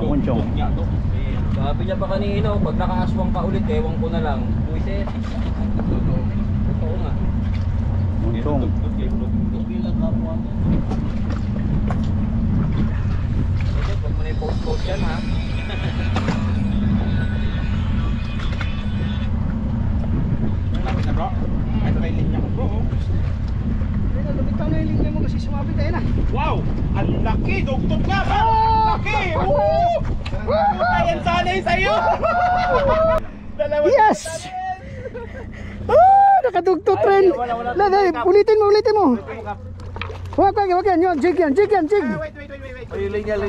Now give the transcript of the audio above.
Munchong. Sabi niya pa kanina, pag nakaaswang ka ulit, ewan ko na lang. Buisit. Totoo nga. Munchong. Huwag mo na i-post-post yan ha. Bro, ito na yung linya ko bro. Lumitaw na yung linya mo kasi sumabit tayo na. Wow! Ang laki! Dugtog nga ba? Ang laki! Woo! Yan sanay sa'yo! Yes! Ah, nakadugtog trend. Ulitin mo. Wag yan. Jig yan. Wait. Linya.